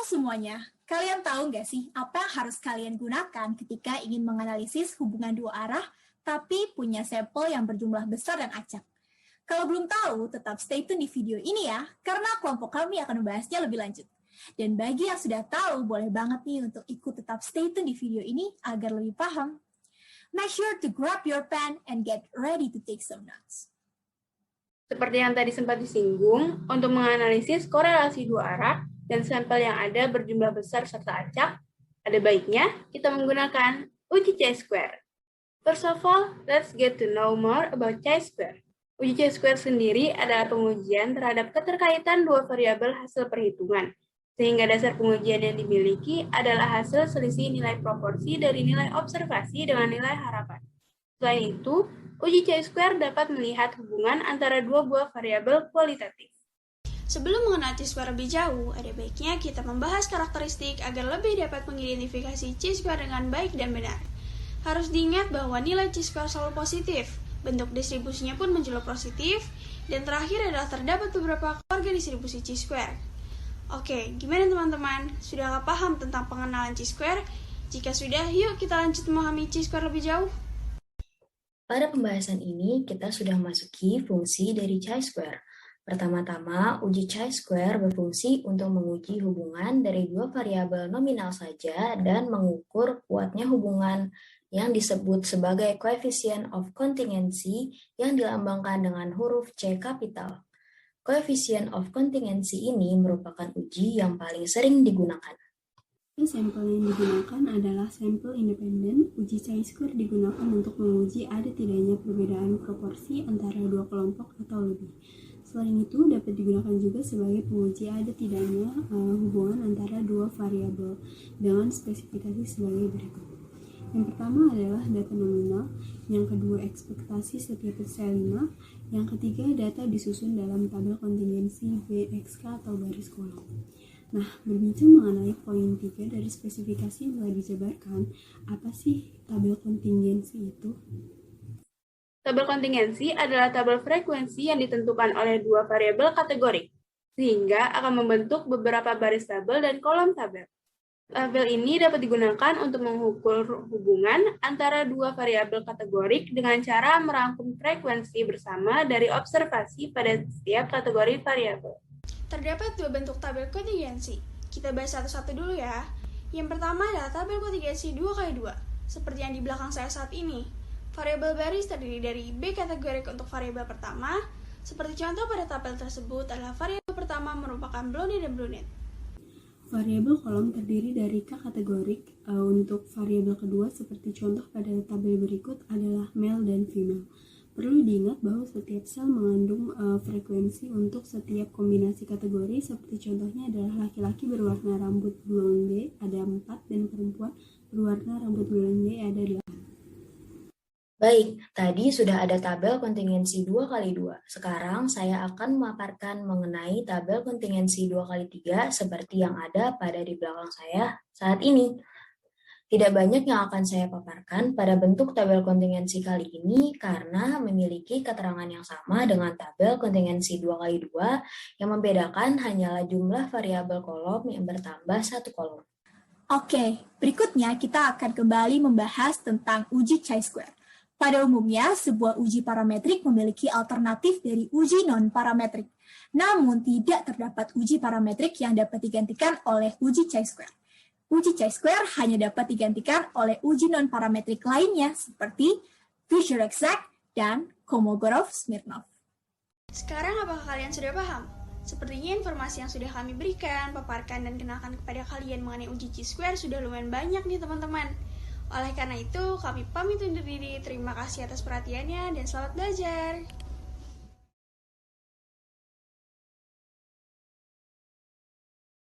semuanya, kalian tahu nggak sih apa yang harus kalian gunakan ketika ingin menganalisis hubungan dua arah tapi punya sampel yang berjumlah besar dan acak? Kalau belum tahu, tetap stay tune di video ini ya, karena kelompok kami akan membahasnya lebih lanjut. Dan bagi yang sudah tahu, boleh banget nih untuk ikut tetap stay tune di video ini agar lebih paham. Make sure to grab your pen and get ready to take some notes. Seperti yang tadi sempat disinggung, untuk menganalisis korelasi dua arah dan sampel yang ada berjumlah besar serta acak, ada baiknya kita menggunakan uji chi-square. First of all, let's get to know more about chi-square. Uji chi-square sendiri adalah pengujian terhadap keterkaitan dua variabel hasil perhitungan, sehingga dasar pengujian yang dimiliki adalah hasil selisih nilai proporsi dari nilai observasi dengan nilai harapan. Selain itu, uji chi-square dapat melihat hubungan antara dua buah variabel kualitatif. Sebelum mengenal chi-square lebih jauh, ada baiknya kita membahas karakteristik agar lebih dapat mengidentifikasi chi-square dengan baik dan benar. Harus diingat bahwa nilai chi-square selalu positif, bentuk distribusinya pun menjelur positif, dan terakhir adalah terdapat beberapa keluarga distribusi chi-square. Oke, gimana teman-teman? Sudah paham tentang pengenalan chi-square? Jika sudah, yuk kita lanjut memahami chi-square lebih jauh. Pada pembahasan ini, kita sudah memasuki fungsi dari chi-square. Pertama-tama, uji chi-square berfungsi untuk menguji hubungan dari dua variabel nominal saja dan mengukur kuatnya hubungan yang disebut sebagai coefficient of contingency yang dilambangkan dengan huruf C kapital. Coefficient of contingency ini merupakan uji yang paling sering digunakan. Sampel yang digunakan adalah sampel independen. Uji chi-square digunakan untuk menguji ada tidaknya perbedaan proporsi antara dua kelompok atau lebih. Selain itu, dapat digunakan juga sebagai penguji ada tidaknya hubungan antara dua variabel dengan spesifikasi sebagai berikut. Yang pertama adalah data nominal, yang kedua ekspektasi setiap C5, yang ketiga data disusun dalam tabel kontingensi BXK atau baris kolom. Nah, berbicara mengenai poin 3 dari spesifikasi yang telah dijabarkan, apa sih tabel kontingensi itu? Tabel kontingensi adalah tabel frekuensi yang ditentukan oleh dua variabel kategorik, sehingga akan membentuk beberapa baris tabel dan kolom tabel. Tabel ini dapat digunakan untuk mengukur hubungan antara dua variabel kategorik dengan cara merangkum frekuensi bersama dari observasi pada setiap kategori variabel. Terdapat dua bentuk tabel kontingensi. Kita bahas satu-satu dulu ya. Yang pertama adalah tabel kontingensi 2x2, seperti yang di belakang saya saat ini. Variabel baris terdiri dari B kategorik untuk variabel pertama. Seperti contoh pada tabel tersebut adalah variabel pertama merupakan blonde dan brunette. Variabel kolom terdiri dari K kategorik. Untuk variabel kedua seperti contoh pada tabel berikut adalah male dan female. Perlu diingat bahwa setiap sel mengandung frekuensi untuk setiap kombinasi kategori, seperti contohnya adalah laki-laki berwarna rambut blonde ada 4 dan perempuan berwarna rambut blonde ada 8. Baik, tadi sudah ada tabel kontingensi 2x2. Sekarang saya akan memaparkan mengenai tabel kontingensi 2x3 seperti yang ada pada di belakang saya saat ini. Tidak banyak yang akan saya paparkan pada bentuk tabel kontingensi kali ini karena memiliki keterangan yang sama dengan tabel kontingensi 2x2 yang membedakan hanyalah jumlah variabel kolom yang bertambah satu kolom. Oke, berikutnya kita akan kembali membahas tentang uji chi-square. Pada umumnya, sebuah uji parametrik memiliki alternatif dari uji non-parametrik. Namun, tidak terdapat uji parametrik yang dapat digantikan oleh uji chi-square. Uji chi-square hanya dapat digantikan oleh uji non-parametrik lainnya seperti Fisher-Exact dan Kolmogorov-Smirnov. Sekarang apakah kalian sudah paham? Sepertinya informasi yang sudah kami berikan, paparkan, dan kenalkan kepada kalian mengenai uji chi-square sudah lumayan banyak nih teman-teman. Oleh karena itu, kami pamit undur diri. Terima kasih atas perhatiannya dan selamat belajar.